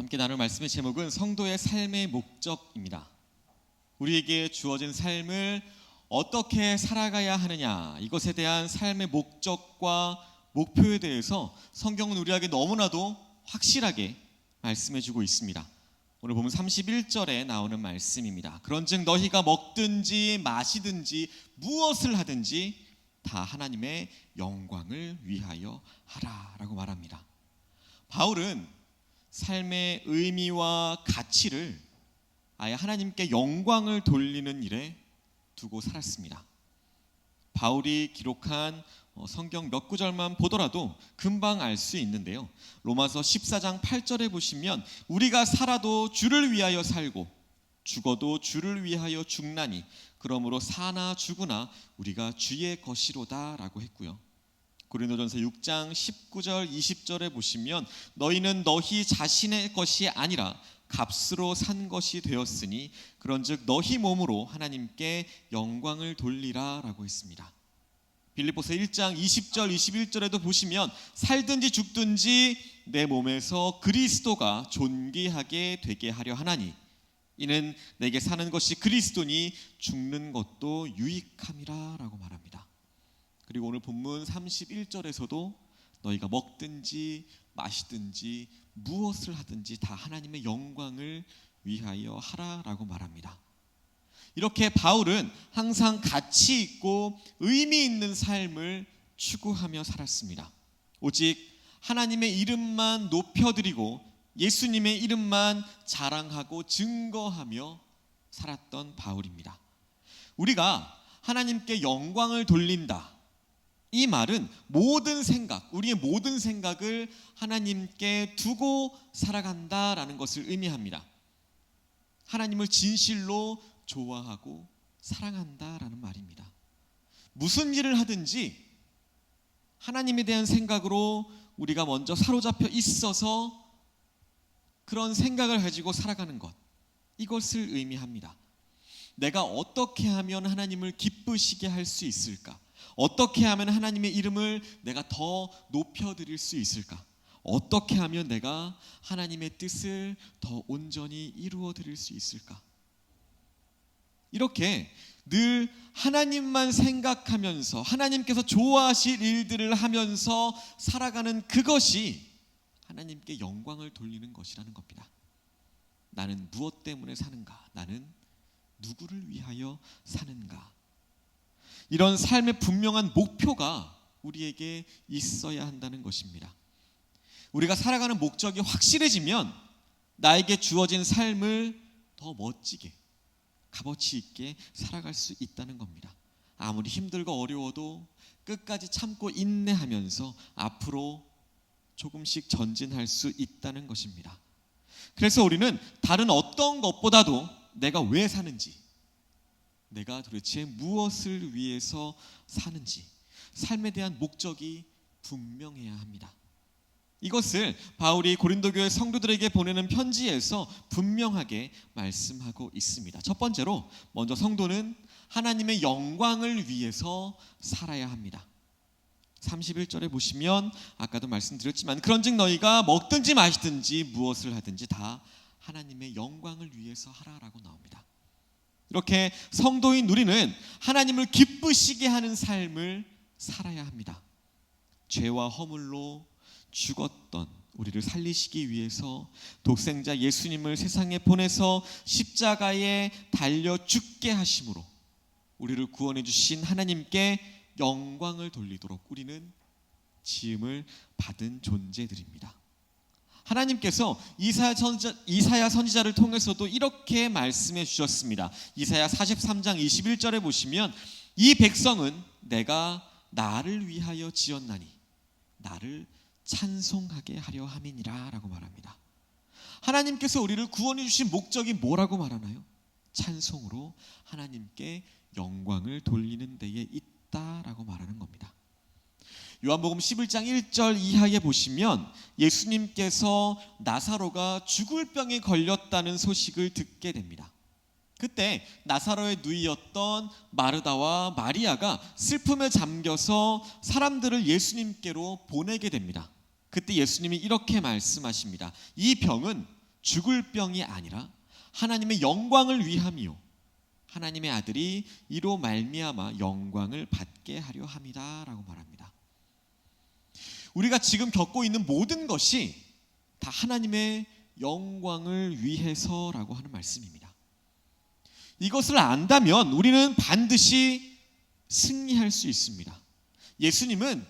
함께 나눌 말씀의 제목은 성도의 삶의 목적입니다. 우리에게 주어진 삶을 어떻게 살아가야 하느냐, 이것에 대한 삶의 목적과 목표에 대해서 성경은 우리에게 너무나도 확실하게 말씀해주고 있습니다. 오늘 보면 31절에 나오는 말씀입니다. 그런즉 너희가 먹든지 마시든지 무엇을 하든지 다 하나님의 영광을 위하여 하라라고 말합니다. 바울은 삶의 의미와 가치를 아예 하나님께 영광을 돌리는 일에 두고 살았습니다. 바울이 기록한 성경 몇 구절만 보더라도 금방 알 수 있는데요. 로마서 14장 8절에 보시면 우리가 살아도 주를 위하여 살고 죽어도 주를 위하여 죽나니 그러므로 사나 죽으나 우리가 주의 것이로다 라고 했고요. 고린도전서 6장 19절 20절에 보시면 너희는 너희 자신의 것이 아니라 값으로 산 것이 되었으니 그런즉 너희 몸으로 하나님께 영광을 돌리라 라고 했습니다. 빌립보서 1장 20절 21절에도 보시면 살든지 죽든지 내 몸에서 그리스도가 존귀하게 되게 하려 하나니 이는 내게 사는 것이 그리스도니 죽는 것도 유익함이라 라고 말합니다. 그리고 오늘 본문 31절에서도 너희가 먹든지 마시든지 무엇을 하든지 다 하나님의 영광을 위하여 하라라고 말합니다. 이렇게 바울은 항상 가치 있고 의미 있는 삶을 추구하며 살았습니다. 오직 하나님의 이름만 높여드리고 예수님의 이름만 자랑하고 증거하며 살았던 바울입니다. 우리가 하나님께 영광을 돌린다, 이 말은 모든 생각, 우리의 모든 생각을 하나님께 두고 살아간다라는 것을 의미합니다. 하나님을 진실로 좋아하고 사랑한다라는 말입니다. 무슨 일을 하든지 하나님에 대한 생각으로 우리가 먼저 사로잡혀 있어서 그런 생각을 가지고 살아가는 것, 이것을 의미합니다. 내가 어떻게 하면 하나님을 기쁘시게 할 수 있을까? 어떻게 하면 하나님의 이름을 내가 더 높여드릴 수 있을까? 어떻게 하면 내가 하나님의 뜻을 더 온전히 이루어드릴 수 있을까? 이렇게 늘 하나님만 생각하면서 하나님께서 좋아하실 일들을 하면서 살아가는 그것이 하나님께 영광을 돌리는 것이라는 겁니다. 나는 무엇 때문에 사는가? 나는 누구를 위하여 사는가? 이런 삶의 분명한 목표가 우리에게 있어야 한다는 것입니다. 우리가 살아가는 목적이 확실해지면 나에게 주어진 삶을 더 멋지게, 값어치 있게 살아갈 수 있다는 겁니다. 아무리 힘들고 어려워도 끝까지 참고 인내하면서 앞으로 조금씩 전진할 수 있다는 것입니다. 그래서 우리는 다른 어떤 것보다도 내가 왜 사는지, 내가 도대체 무엇을 위해서 사는지, 삶에 대한 목적이 분명해야 합니다. 이것을 바울이 고린도 교회 성도들에게 보내는 편지에서 분명하게 말씀하고 있습니다. 첫 번째로 먼저 성도는 하나님의 영광을 위해서 살아야 합니다. 31절에 보시면 아까도 말씀드렸지만 그런즉 너희가 먹든지 마시든지 무엇을 하든지 다 하나님의 영광을 위해서 하라라고 나옵니다. 이렇게 성도인 우리는 하나님을 기쁘시게 하는 삶을 살아야 합니다. 죄와 허물로 죽었던 우리를 살리시기 위해서 독생자 예수님을 세상에 보내서 십자가에 달려 죽게 하심으로 우리를 구원해 주신 하나님께 영광을 돌리도록 우리는 지음을 받은 존재들입니다. 하나님께서 이사야 선지자를 통해서도 이렇게 말씀해 주셨습니다. 이사야 43장 21절에 보시면 이 백성은 내가 나를 위하여 지었나니 나를 찬송하게 하려 함이니라 라고 말합니다. 하나님께서 우리를 구원해 주신 목적이 뭐라고 말하나요? 찬송으로 하나님께 영광을 돌리는 데에 있다라고 말하는 겁니다. 요한복음 11장 1절 이하에 보시면 예수님께서 나사로가 죽을 병에 걸렸다는 소식을 듣게 됩니다. 그때 나사로의 누이였던 마르다와 마리아가 슬픔에 잠겨서 사람들을 예수님께로 보내게 됩니다. 그때 예수님이 이렇게 말씀하십니다. 이 병은 죽을 병이 아니라 하나님의 영광을 위함이요 하나님의 아들이 이로 말미암아 영광을 받게 하려 함이다라고 말합니다. 우리가 지금 겪고 있는 모든 것이 다 하나님의 영광을 위해서라고 하는 말씀입니다. 이것을 안다면 우리는 반드시 승리할 수 있습니다. 예수님은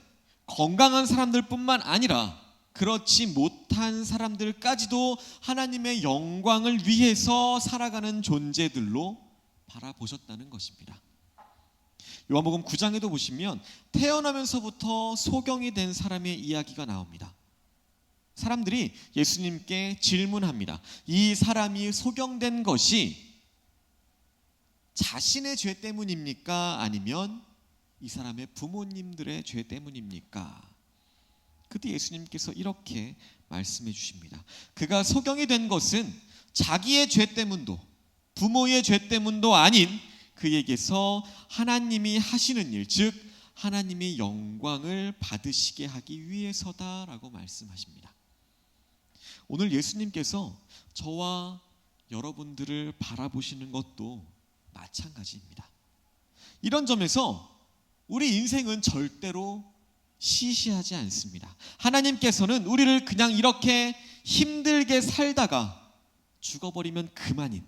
건강한 사람들뿐만 아니라 그렇지 못한 사람들까지도 하나님의 영광을 위해서 살아가는 존재들로 바라보셨다는 것입니다. 요한복음 9장에도 보시면 태어나면서부터 소경이 된 사람의 이야기가 나옵니다. 사람들이 예수님께 질문합니다. 이 사람이 소경된 것이 자신의 죄 때문입니까? 아니면 이 사람의 부모님들의 죄 때문입니까? 그때 예수님께서 이렇게 말씀해 주십니다. 그가 소경이 된 것은 자기의 죄 때문도 부모의 죄 때문도 아닌 그에게서 하나님이 하시는 일, 즉 하나님의 영광을 받으시게 하기 위해서다라고 말씀하십니다. 오늘 예수님께서 저와 여러분들을 바라보시는 것도 마찬가지입니다. 이런 점에서 우리 인생은 절대로 시시하지 않습니다. 하나님께서는 우리를 그냥 이렇게 힘들게 살다가 죽어버리면 그만인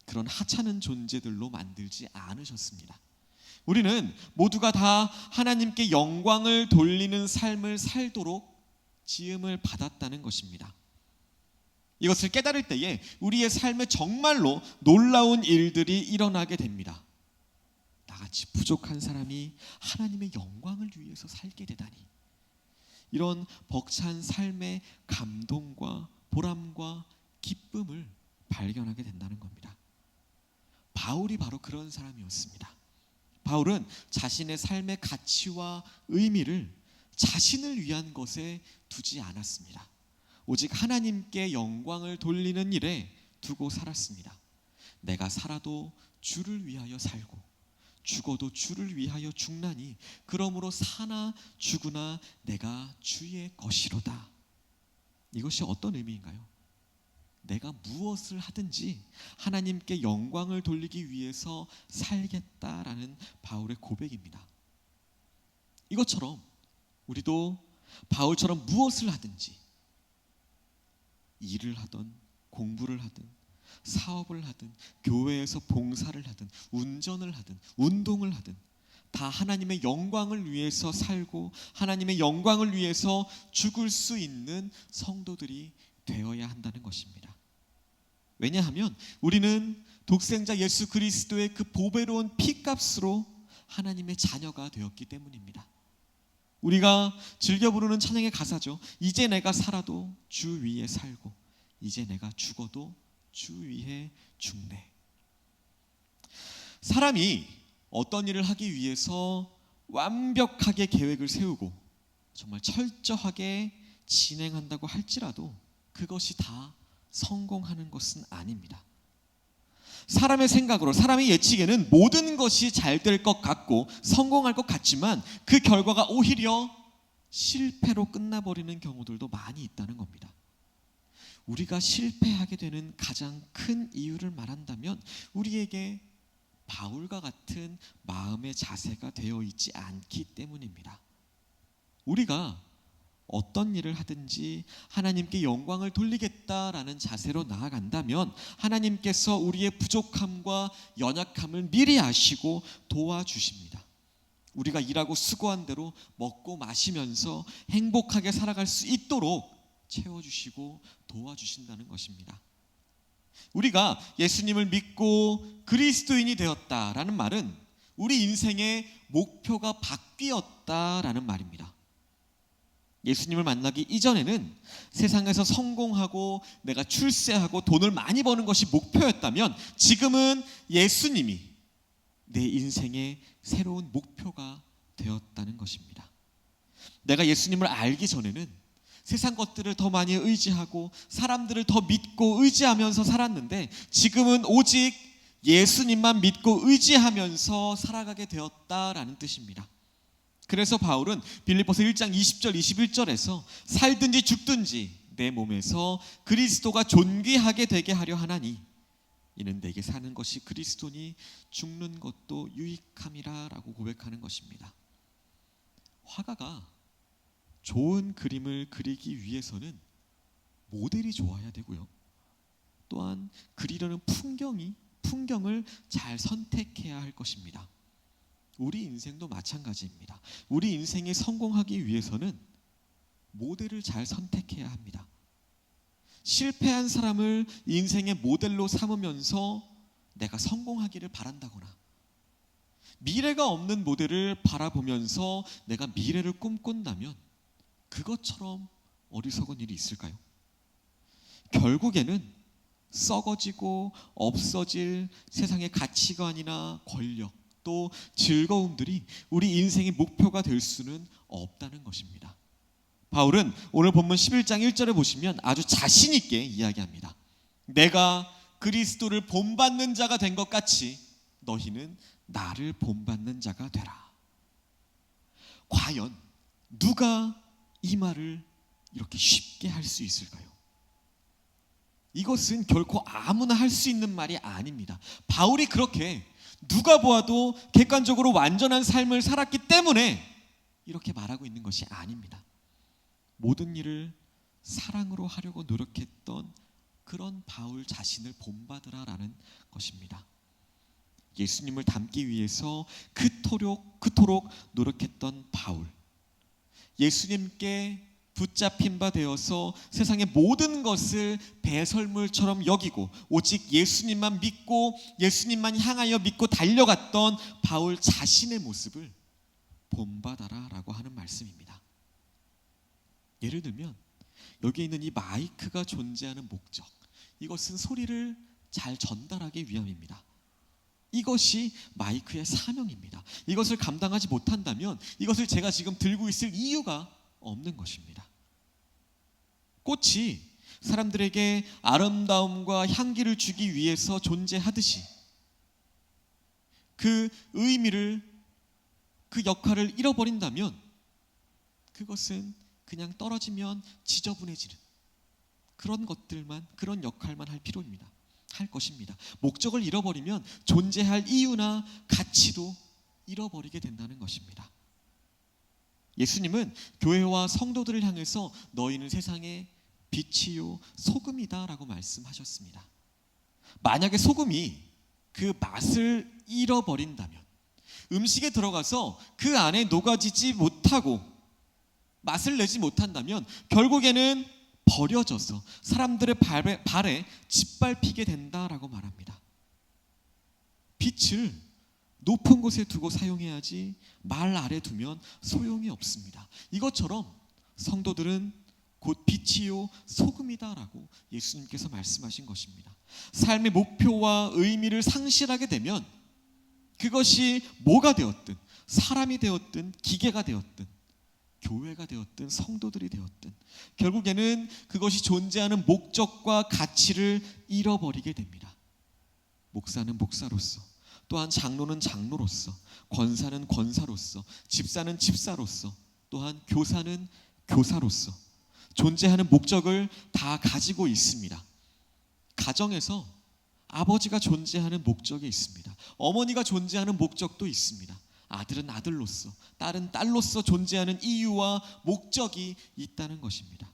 그런 하찮은 존재들로 만들지 않으셨습니다. 우리는 모두가 다 하나님께 영광을 돌리는 삶을 살도록 지음을 받았다는 것입니다. 이것을 깨달을 때에 우리의 삶에 정말로 놀라운 일들이 일어나게 됩니다. 나같이 부족한 사람이 하나님의 영광을 위해서 살게 되다니. 이런 벅찬 삶의 감동과 보람과 기쁨을 발견하게 된다는 겁니다. 바울이 바로 그런 사람이었습니다. 바울은 자신의 삶의 가치와 의미를 자신을 위한 것에 두지 않았습니다. 오직 하나님께 영광을 돌리는 일에 두고 살았습니다. 내가 살아도 주를 위하여 살고 죽어도 주를 위하여 죽나니 그러므로 사나 죽으나 내가 주의 것이로다. 이것이 어떤 의미인가요? 내가 무엇을 하든지 하나님께 영광을 돌리기 위해서 살겠다라는 바울의 고백입니다. 이것처럼 우리도 바울처럼 무엇을 하든지 일을 하든 공부를 하든 사업을 하든 교회에서 봉사를 하든 운전을 하든 운동을 하든 다 하나님의 영광을 위해서 살고 하나님의 영광을 위해서 죽을 수 있는 성도들이 되어야 한다는 것입니다. 왜냐하면 우리는 독생자 예수 그리스도의 그 보배로운 피값으로 하나님의 자녀가 되었기 때문입니다. 우리가 즐겨 부르는 찬양의 가사죠. 이제 내가 살아도 주 위에 살고 이제 내가 죽어도 주 위에 죽네. 사람이 어떤 일을 하기 위해서 완벽하게 계획을 세우고 정말 철저하게 진행한다고 할지라도 그것이 다 성공하는 것은 아닙니다. 사람의 생각으로 사람의 예측에는 모든 것이 잘 될 것 같고 성공할 것 같지만 그 결과가 오히려 실패로 끝나버리는 경우들도 많이 있다는 겁니다. 우리가 실패하게 되는 가장 큰 이유를 말한다면 우리에게 바울과 같은 마음의 자세가 되어 있지 않기 때문입니다. 우리가 어떤 일을 하든지 하나님께 영광을 돌리겠다라는 자세로 나아간다면 하나님께서 우리의 부족함과 연약함을 미리 아시고 도와주십니다. 우리가 일하고 수고한 대로 먹고 마시면서 행복하게 살아갈 수 있도록 채워주시고 도와주신다는 것입니다. 우리가 예수님을 믿고 그리스도인이 되었다라는 말은 우리 인생의 목표가 바뀌었다라는 말입니다. 예수님을 만나기 이전에는 세상에서 성공하고 내가 출세하고 돈을 많이 버는 것이 목표였다면 지금은 예수님이 내 인생의 새로운 목표가 되었다는 것입니다. 내가 예수님을 알기 전에는 세상 것들을 더 많이 의지하고 사람들을 더 믿고 의지하면서 살았는데 지금은 오직 예수님만 믿고 의지하면서 살아가게 되었다라는 뜻입니다. 그래서 바울은 빌립보서 1장 20절 21절에서 살든지 죽든지 내 몸에서 그리스도가 존귀하게 되게 하려 하나니 이는 내게 사는 것이 그리스도니 죽는 것도 유익함이라 라고 고백하는 것입니다. 화가가 좋은 그림을 그리기 위해서는 모델이 좋아야 되고요, 또한 그리려는 풍경을 잘 선택해야 할 것입니다. 우리 인생도 마찬가지입니다. 우리 인생이 성공하기 위해서는 모델을 잘 선택해야 합니다. 실패한 사람을 인생의 모델로 삼으면서 내가 성공하기를 바란다거나, 미래가 없는 모델을 바라보면서 내가 미래를 꿈꾼다면 그것처럼 어리석은 일이 있을까요? 결국에는 썩어지고 없어질 세상의 가치관이나 권력, 또 즐거움들이 우리 인생의 목표가 될 수는 없다는 것입니다. 바울은 오늘 본문 11장 1절에 보시면 아주 자신 있게 이야기합니다. 내가 그리스도를 본받는 자가 된 것 같이 너희는 나를 본받는 자가 되라. 과연 누가 이 말을 이렇게 쉽게 할 수 있을까요? 이것은 결코 아무나 할 수 있는 말이 아닙니다. 바울이 그렇게 누가 보아도 객관적으로 완전한 삶을 살았기 때문에 이렇게 말하고 있는 것이 아닙니다. 모든 일을 사랑으로 하려고 노력했던 그런 바울 자신을 본받으라라는 것입니다. 예수님을 닮기 위해서 그토록 노력했던 바울, 예수님께 붙잡힌 바 되어서 세상의 모든 것을 배설물처럼 여기고 오직 예수님만 믿고 예수님만 향하여 믿고 달려갔던 바울 자신의 모습을 본받아라 라고 하는 말씀입니다. 예를 들면 여기 있는 이 마이크가 존재하는 목적, 이것은 소리를 잘 전달하기 위함입니다. 이것이 마이크의 사명입니다. 이것을 감당하지 못한다면 이것을 제가 지금 들고 있을 이유가 없는 것입니다. 꽃이 사람들에게 아름다움과 향기를 주기 위해서 존재하듯이 그 의미를, 그 역할을 잃어버린다면 그것은 그냥 떨어지면 지저분해지는 그런 것들만, 그런 역할만 할 것입니다. 목적을 잃어버리면 존재할 이유나 가치도 잃어버리게 된다는 것입니다. 예수님은 교회와 성도들을 향해서 너희는 세상의 빛이요 소금이다 라고 말씀하셨습니다. 만약에 소금이 그 맛을 잃어버린다면, 음식에 들어가서 그 안에 녹아지지 못하고 맛을 내지 못한다면 결국에는 버려져서 사람들의 발에 짓밟히게 된다라고 말합니다. 빛을 높은 곳에 두고 사용해야지 말 아래 두면 소용이 없습니다. 이것처럼 성도들은 곧 빛이요 소금이다라고 예수님께서 말씀하신 것입니다. 삶의 목표와 의미를 상실하게 되면 그것이 뭐가 되었든, 사람이 되었든 기계가 되었든 교회가 되었든 성도들이 되었든 결국에는 그것이 존재하는 목적과 가치를 잃어버리게 됩니다. 목사는 목사로서, 또한 장로는 장로로서, 권사는 권사로서, 집사는 집사로서, 또한 교사는 교사로서 존재하는 목적을 다 가지고 있습니다. 가정에서 아버지가 존재하는 목적이 있습니다. 어머니가 존재하는 목적도 있습니다. 아들은 아들로서, 딸은 딸로서 존재하는 이유와 목적이 있다는 것입니다.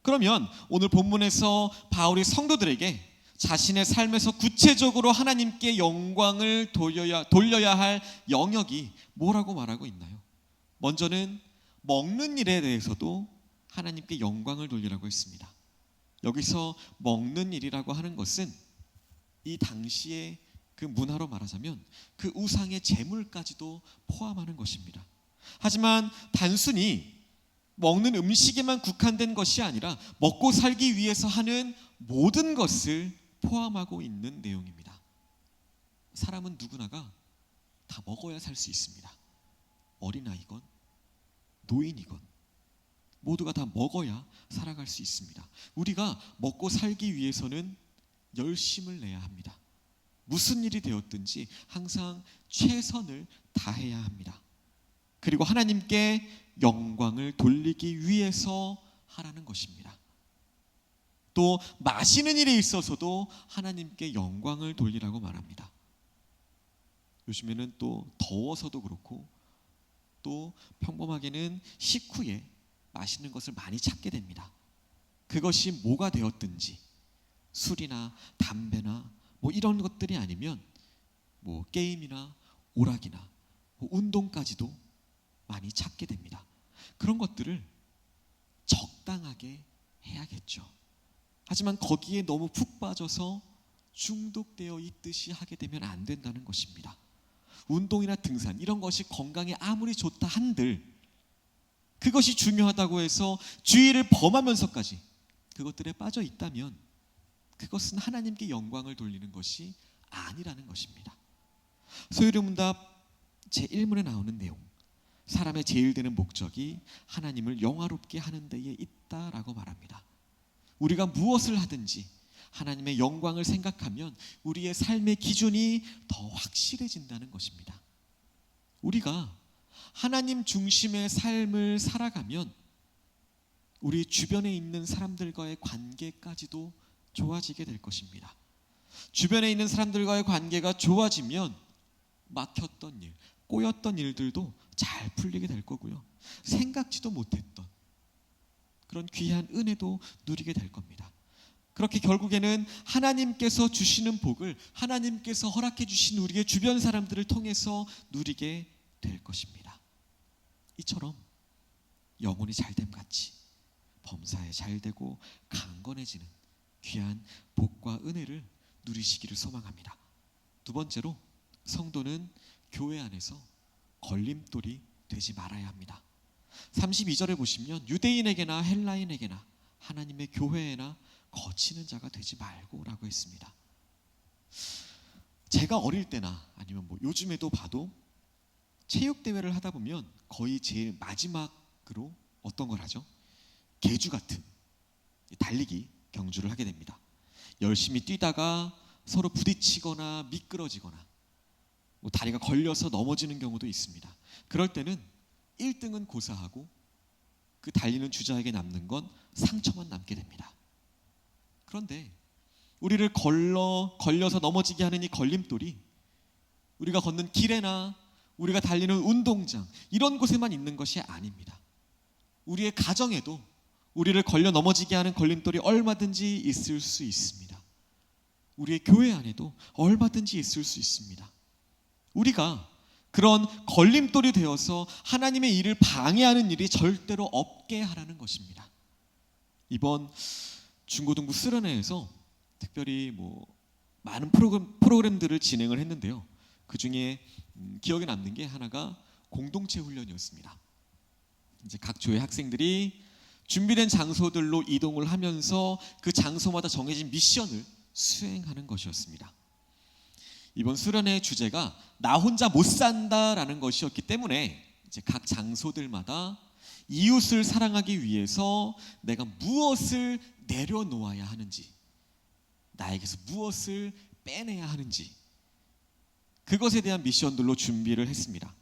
그러면 오늘 본문에서 바울이 성도들에게 자신의 삶에서 구체적으로 하나님께 영광을 돌려야 할 영역이 뭐라고 말하고 있나요? 먼저는 먹는 일에 대해서도 하나님께 영광을 돌리라고 했습니다. 여기서 먹는 일이라고 하는 것은 이 당시에 그 문화로 말하자면 그 우상의 제물까지도 포함하는 것입니다. 하지만 단순히 먹는 음식에만 국한된 것이 아니라 먹고 살기 위해서 하는 모든 것을 포함하고 있는 내용입니다. 사람은 누구나가 다 먹어야 살 수 있습니다. 어린아이건 노인이건 모두가 다 먹어야 살아갈 수 있습니다. 우리가 먹고 살기 위해서는 열심을 내야 합니다. 무슨 일이 되었든지 항상 최선을 다해야 합니다. 그리고 하나님께 영광을 돌리기 위해서 하라는 것입니다. 또 마시는 일에 있어서도 하나님께 영광을 돌리라고 말합니다. 요즘에는 또 더워서도 그렇고 또 평범하게는 식후에 맛있는 것을 많이 찾게 됩니다. 그것이 뭐가 되었든지 술이나 담배나 뭐 이런 것들이 아니면 뭐 게임이나 오락이나 뭐 운동까지도 많이 찾게 됩니다. 그런 것들을 적당하게 해야겠죠. 하지만 거기에 너무 푹 빠져서 중독되어 있듯이 하게 되면 안 된다는 것입니다. 운동이나 등산 이런 것이 건강에 아무리 좋다 한들 그것이 중요하다고 해서 주의를 범하면서까지 그것들에 빠져 있다면 그것은 하나님께 영광을 돌리는 것이 아니라는 것입니다. 소요리문답 제1문에 나오는 내용, 사람의 제일 되는 목적이 하나님을 영화롭게 하는 데에 있다라고 말합니다. 우리가 무엇을 하든지 하나님의 영광을 생각하면 우리의 삶의 기준이 더 확실해진다는 것입니다. 우리가 하나님 중심의 삶을 살아가면 우리 주변에 있는 사람들과의 관계까지도 좋아지게 될 것입니다. 주변에 있는 사람들과의 관계가 좋아지면 막혔던 일, 꼬였던 일들도 잘 풀리게 될 거고요. 생각지도 못했던 그런 귀한 은혜도 누리게 될 겁니다. 그렇게 결국에는 하나님께서 주시는 복을 하나님께서 허락해 주신 우리의 주변 사람들을 통해서 누리게 될 것입니다. 이처럼 영혼이 잘됨 같이 범사에 잘되고 강건해지는 귀한 복과 은혜를 누리시기를 소망합니다. 두 번째로, 성도는 교회 안에서 걸림돌이 되지 말아야 합니다. 32절에 보시면 유대인에게나 헬라인에게나 하나님의 교회에나 거치는 자가 되지 말고 라고 했습니다. 제가 어릴 때나 아니면 뭐 요즘에도 봐도 체육대회를 하다 보면 거의 제일 마지막으로 어떤 걸 하죠? 계주 같은 달리기 경주를 하게 됩니다. 열심히 뛰다가 서로 부딪히거나 미끄러지거나 뭐 다리가 걸려서 넘어지는 경우도 있습니다. 그럴 때는 1등은 고사하고 그 달리는 주자에게 남는 건 상처만 남게 됩니다. 그런데 우리를 걸려서 넘어지게 하는 이 걸림돌이 우리가 걷는 길에나 우리가 달리는 운동장 이런 곳에만 있는 것이 아닙니다. 우리의 가정에도 우리를 걸려 넘어지게 하는 걸림돌이 얼마든지 있을 수 있습니다. 우리의 교회 안에도 얼마든지 있을 수 있습니다. 우리가 그런 걸림돌이 되어서 하나님의 일을 방해하는 일이 절대로 없게 하라는 것입니다. 이번 중고등부 수련회에서 특별히 뭐 많은 프로그램들을 진행을 했는데요. 그 중에 기억에 남는 게 하나가 공동체 훈련이었습니다. 이제 각 조의 학생들이 준비된 장소들로 이동을 하면서 그 장소마다 정해진 미션을 수행하는 것이었습니다. 이번 수련회의 주제가 나 혼자 못 산다라는 것이었기 때문에 이제 각 장소들마다 이웃을 사랑하기 위해서 내가 무엇을 내려놓아야 하는지, 나에게서 무엇을 빼내야 하는지 그것에 대한 미션들로 준비를 했습니다.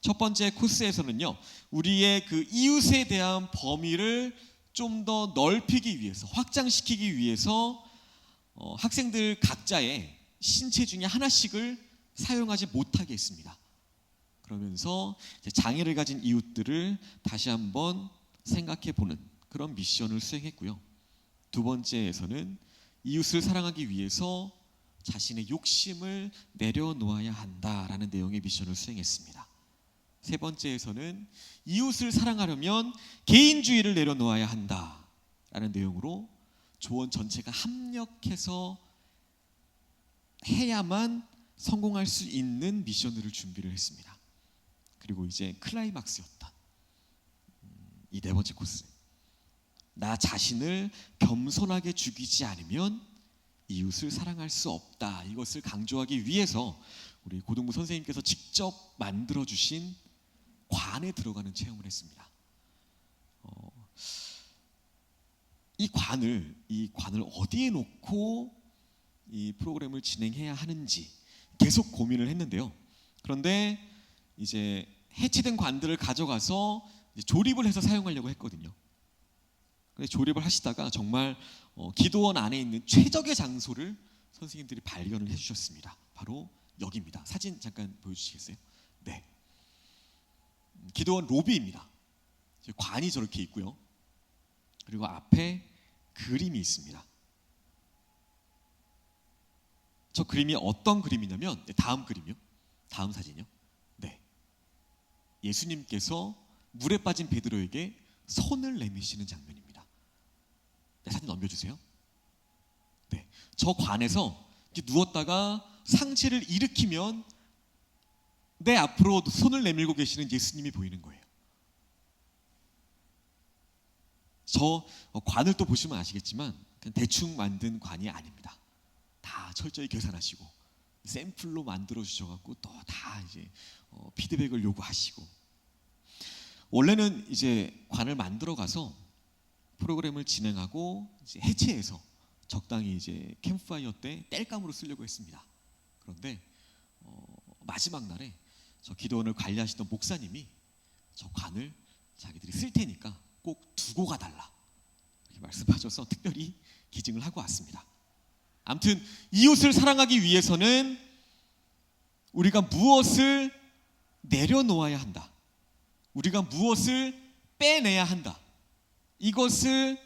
첫 번째 코스에서는요, 우리의 그 이웃에 대한 범위를 좀 더 넓히기 위해서, 확장시키기 위해서 학생들 각자의 신체 중에 하나씩을 사용하지 못하게 했습니다. 그러면서 장애를 가진 이웃들을 다시 한번 생각해 보는 그런 미션을 수행했고요. 두 번째에서는 이웃을 사랑하기 위해서 자신의 욕심을 내려놓아야 한다라는 내용의 미션을 수행했습니다. 세 번째에서는 이웃을 사랑하려면 개인주의를 내려놓아야 한다라는 내용으로 조원 전체가 합력해서 해야만 성공할 수 있는 미션들을 준비를 했습니다. 그리고 이제 클라이막스였던 이 네 번째 코스, 나 자신을 겸손하게 죽이지 않으면 이웃을 사랑할 수 없다. 이것을 강조하기 위해서 우리 고등부 선생님께서 직접 만들어주신 관에 들어가는 체험을 했습니다. 이 관을 어디에 놓고 이 프로그램을 진행해야 하는지 계속 고민을 했는데요. 그런데 이제 해체된 관들을 가져가서 이제 조립을 해서 사용하려고 했거든요. 조립을 하시다가 정말 기도원 안에 있는 최적의 장소를 선생님들이 발견을 해주셨습니다. 바로 여기입니다. 사진 잠깐 보여주시겠어요? 네, 기도원 로비입니다. 관이 저렇게 있고요. 그리고 앞에 그림이 있습니다. 저 그림이 어떤 그림이냐면, 다음 그림이요. 다음 사진이요. 네, 예수님께서 물에 빠진 베드로에게 손을 내미시는 장면입니다. 네, 사진 넘겨주세요. 네, 저 관에서 누웠다가 상체를 일으키면 내 앞으로 손을 내밀고 계시는 예수님이 보이는 거예요. 저 관을 또 보시면 아시겠지만 그냥 대충 만든 관이 아닙니다. 다 철저히 계산하시고 샘플로 만들어 주셔갖고 또 다 이제 피드백을 요구하시고, 원래는 이제 관을 만들어 가서 프로그램을 진행하고 이제 해체해서 적당히 이제 캠프파이어 때 땔감으로 쓰려고 했습니다. 그런데 마지막 날에 저 기도원을 관리하시던 목사님이 저 관을 자기들이 쓸 테니까 꼭 두고 가달라 이렇게 말씀하셔서 특별히 기증을 하고 왔습니다. 아무튼 이웃을 사랑하기 위해서는 우리가 무엇을 내려놓아야 한다, 우리가 무엇을 빼내야 한다, 이것을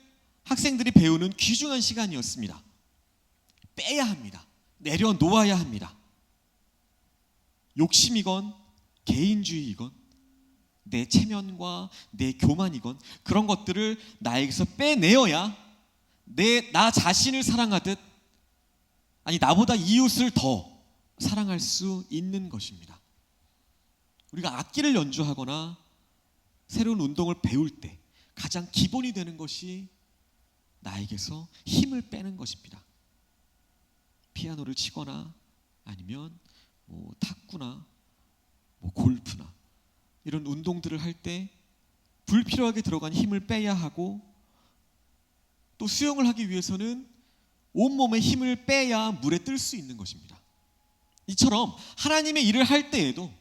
학생들이 배우는 귀중한 시간이었습니다. 빼야 합니다. 내려놓아야 합니다. 욕심이건 개인주의이건 내 체면과 내 교만이건 그런 것들을 나에게서 빼내어야 나 자신을 사랑하듯, 아니 나보다 이웃을 더 사랑할 수 있는 것입니다. 우리가 악기를 연주하거나 새로운 운동을 배울 때 가장 기본이 되는 것이 나에게서 힘을 빼는 것입니다. 피아노를 치거나 아니면 탁구나 골프나 이런 운동들을 할 때 불필요하게 들어간 힘을 빼야 하고, 또 수영을 하기 위해서는 온몸에 힘을 빼야 물에 뜰 수 있는 것입니다. 이처럼 하나님의 일을 할 때에도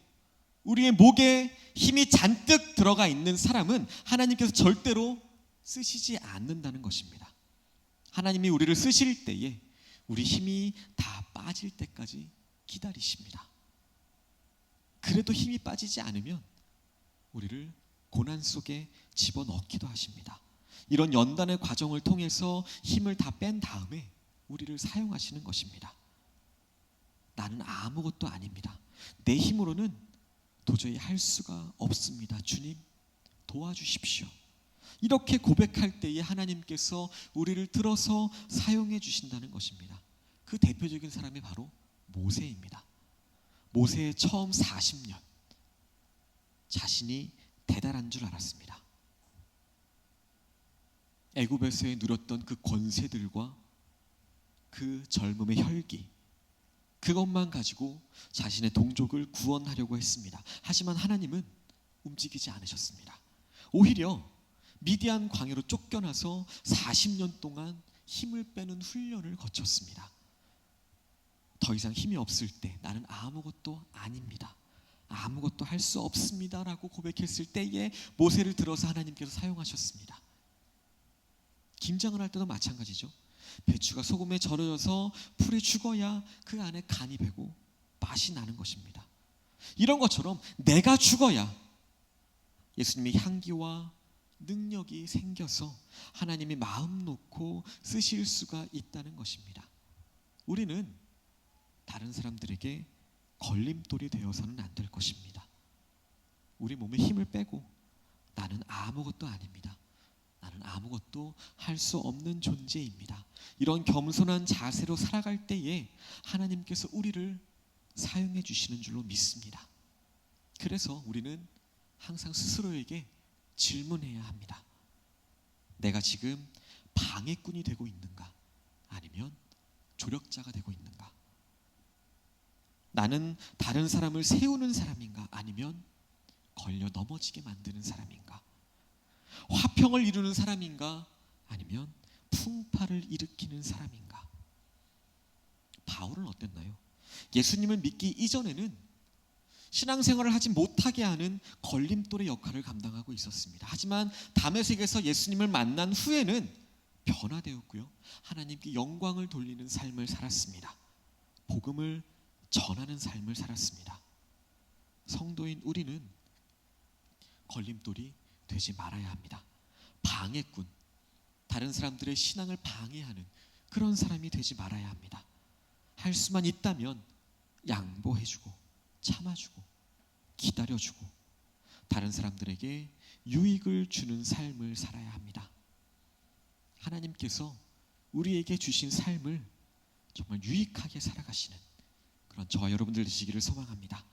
우리의 목에 힘이 잔뜩 들어가 있는 사람은 하나님께서 절대로 쓰시지 않는다는 것입니다. 하나님이 우리를 쓰실 때에 우리 힘이 다 빠질 때까지 기다리십니다. 그래도 힘이 빠지지 않으면 우리를 고난 속에 집어넣기도 하십니다. 이런 연단의 과정을 통해서 힘을 다 뺀 다음에 우리를 사용하시는 것입니다. 나는 아무것도 아닙니다. 내 힘으로는 도저히 할 수가 없습니다. 주님 도와주십시오. 이렇게 고백할 때에 하나님께서 우리를 들어서 사용해 주신다는 것입니다. 그 대표적인 사람이 바로 모세입니다. 모세의 처음 40년 자신이 대단한 줄 알았습니다. 애굽에서의 누렸던 그 권세들과 그 젊음의 혈기, 그것만 가지고 자신의 동족을 구원하려고 했습니다. 하지만 하나님은 움직이지 않으셨습니다. 오히려 미디안 광야로 쫓겨나서 40년 동안 힘을 빼는 훈련을 거쳤습니다. 더 이상 힘이 없을 때 나는 아무것도 아닙니다, 아무것도 할 수 없습니다 라고 고백했을 때에 모세를 들어서 하나님께서 사용하셨습니다. 김장을 할 때도 마찬가지죠. 배추가 소금에 절여져서 풀이 죽어야 그 안에 간이 배고 맛이 나는 것입니다. 이런 것처럼 내가 죽어야 예수님의 향기와 능력이 생겨서 하나님이 마음 놓고 쓰실 수가 있다는 것입니다. 우리는 다른 사람들에게 걸림돌이 되어서는 안 될 것입니다. 우리 몸에 힘을 빼고 나는 아무것도 아닙니다, 나는 아무것도 할 수 없는 존재입니다, 이런 겸손한 자세로 살아갈 때에 하나님께서 우리를 사용해 주시는 줄로 믿습니다. 그래서 우리는 항상 스스로에게 질문해야 합니다. 내가 지금 방해꾼이 되고 있는가, 아니면 조력자가 되고 있는가? 나는 다른 사람을 세우는 사람인가, 아니면 걸려 넘어지게 만드는 사람인가? 화평을 이루는 사람인가, 아니면 풍파를 일으키는 사람인가? 바울은 어땠나요? 예수님을 믿기 이전에는 신앙생활을 하지 못하게 하는 걸림돌의 역할을 감당하고 있었습니다. 하지만 다메섹에서 예수님을 만난 후에는 변화되었고요. 하나님께 영광을 돌리는 삶을 살았습니다. 복음을 전하는 삶을 살았습니다. 성도인 우리는 걸림돌이 되지 말아야 합니다. 방해꾼, 다른 사람들의 신앙을 방해하는 그런 사람이 되지 말아야 합니다. 할 수만 있다면 양보해주고 참아주고 기다려주고 다른 사람들에게 유익을 주는 삶을 살아야 합니다. 하나님께서 우리에게 주신 삶을 정말 유익하게 살아가시는 그런 저와 여러분들 되시기를 소망합니다.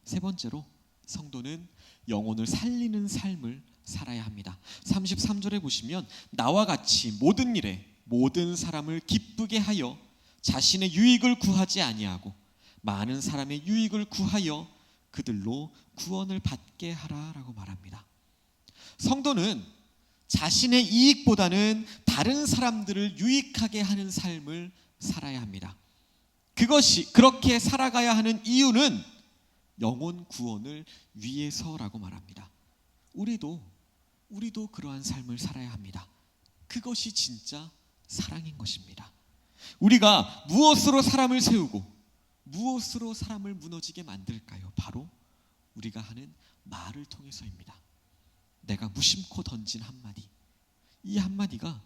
세 번째로 성도는 영혼을 살리는 삶을 살아야 합니다. 33절에 보시면 나와 같이 모든 일에 모든 사람을 기쁘게 하여 자신의 유익을 구하지 아니하고 많은 사람의 유익을 구하여 그들로 구원을 받게 하라라고 말합니다. 성도는 자신의 이익보다는 다른 사람들을 유익하게 하는 삶을 살아야 합니다. 그것이 그렇게 살아가야 하는 이유는 영혼 구원을 위해서라고 말합니다. 우리도 그러한 삶을 살아야 합니다. 그것이 진짜 사랑인 것입니다. 우리가 무엇으로 사람을 세우고 무엇으로 사람을 무너지게 만들까요? 바로 우리가 하는 말을 통해서입니다. 내가 무심코 던진 한마디, 이 한마디가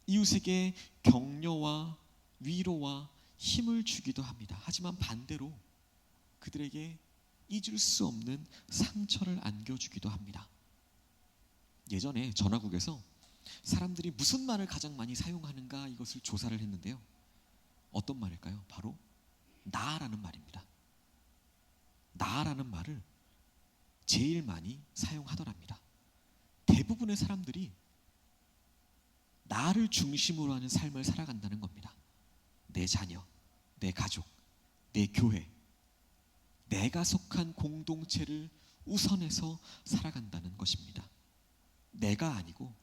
이웃에게 격려와 위로와 힘을 주기도 합니다. 하지만 반대로 그들에게 잊을 수 없는 상처를 안겨주기도 합니다. 예전에 전화국에서 사람들이 무슨 말을 가장 많이 사용하는가 이것을 조사를 했는데요. 어떤 말일까요? 바로 나라는 말입니다. 나라는 말을 제일 많이 사용하더랍니다. 대부분의 사람들이 나를 중심으로 하는 삶을 살아간다는 겁니다. 내 자녀, 내 가족, 내 교회, 내가 속한 공동체를 우선해서 살아간다는 것입니다. 내가 아니고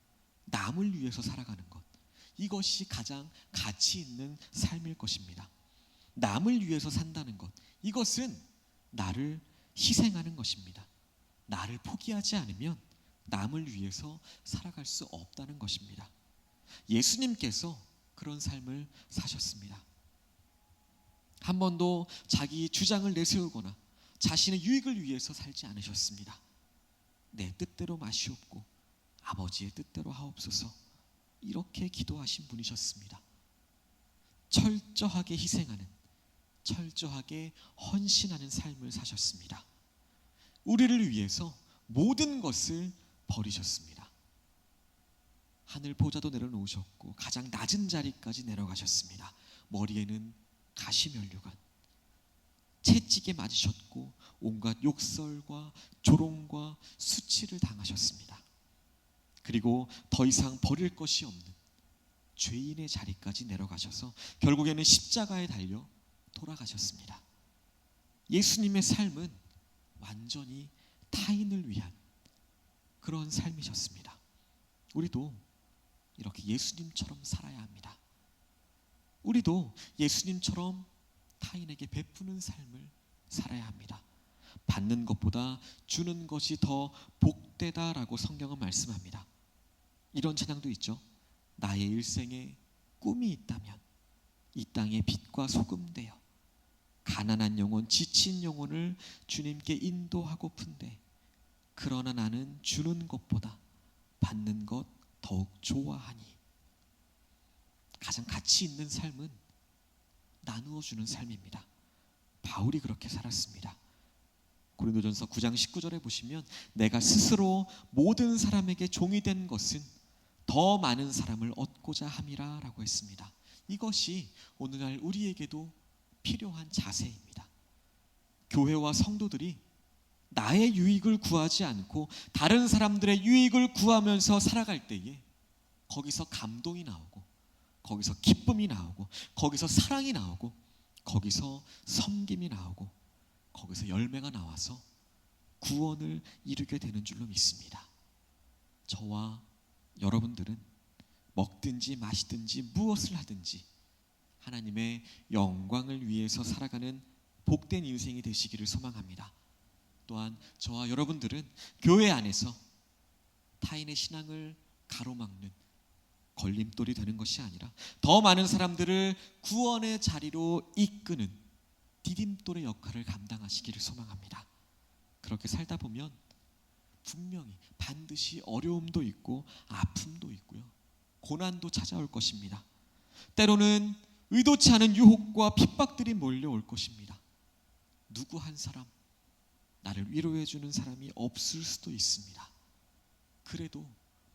남을 위해서 살아가는 것, 이것이 가장 가치 있는 삶일 것입니다. 남을 위해서 산다는 것, 이것은 나를 희생하는 것입니다. 나를 포기하지 않으면 남을 위해서 살아갈 수 없다는 것입니다. 예수님께서 그런 삶을 사셨습니다. 한 번도 자기 주장을 내세우거나 자신의 유익을 위해서 살지 않으셨습니다. 내 뜻대로 마시옵고 아버지의 뜻대로 하옵소서, 이렇게 기도하신 분이셨습니다. 철저하게 희생하는, 철저하게 헌신하는 삶을 사셨습니다. 우리를 위해서 모든 것을 버리셨습니다. 하늘 보좌도 내려놓으셨고 가장 낮은 자리까지 내려가셨습니다. 머리에는 가시면류관, 채찍에 맞으셨고 온갖 욕설과 조롱과 수치를 당하셨습니다. 그리고 더 이상 버릴 것이 없는 죄인의 자리까지 내려가셔서 결국에는 십자가에 달려 돌아가셨습니다. 예수님의 삶은 완전히 타인을 위한 그런 삶이셨습니다. 우리도 이렇게 예수님처럼 살아야 합니다. 우리도 예수님처럼 타인에게 베푸는 삶을 살아야 합니다. 받는 것보다 주는 것이 더 복되다라고 성경은 말씀합니다. 이런 찬양도 있죠. 나의 일생에 꿈이 있다면 이 땅에 빛과 소금 되어 가난한 영혼, 지친 영혼을 주님께 인도하고픈데 그러나 나는 주는 것보다 받는 것 더욱 좋아하니. 가장 가치 있는 삶은 나누어 주는 삶입니다. 바울이 그렇게 살았습니다. 고린도전서 9장 19절에 보시면 내가 스스로 모든 사람에게 종이 된 것은 더 많은 사람을 얻고자 함이라 라고 했습니다. 이것이 오늘날 우리에게도 필요한 자세입니다. 교회와 성도들이 나의 유익을 구하지 않고 다른 사람들의 유익을 구하면서 살아갈 때에 거기서 감동이 나오고 거기서 기쁨이 나오고 거기서 사랑이 나오고 거기서 섬김이 나오고 거기서 열매가 나와서 구원을 이루게 되는 줄로 믿습니다. 저와 여러분들은 먹든지 마시든지 무엇을 하든지 하나님의 영광을 위해서 살아가는 복된 인생이 되시기를 소망합니다. 또한 저와 여러분들은 교회 안에서 타인의 신앙을 가로막는 걸림돌이 되는 것이 아니라 더 많은 사람들을 구원의 자리로 이끄는 디딤돌의 역할을 감당하시기를 소망합니다. 그렇게 살다 보면 분명히 반드시 어려움도 있고 아픔도 있고요, 고난도 찾아올 것입니다. 때로는 의도치 않은 유혹과 핍박들이 몰려올 것입니다. 누구 한 사람, 나를 위로해 주는 사람이 없을 수도 있습니다. 그래도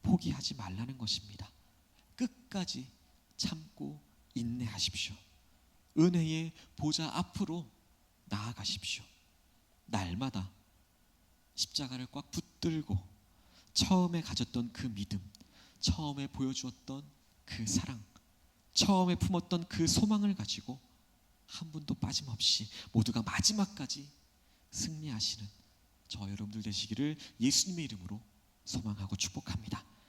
포기하지 말라는 것입니다. 끝까지 참고 인내하십시오. 은혜의 보좌 앞으로 나아가십시오. 날마다 십자가를 꽉 붙들고 처음에 가졌던 그 믿음, 처음에 보여주었던 그 사랑, 처음에 품었던 그 소망을 가지고 한 분도 빠짐없이 모두가 마지막까지 승리하시는 저 여러분들 되시기를 예수님의 이름으로 소망하고 축복합니다.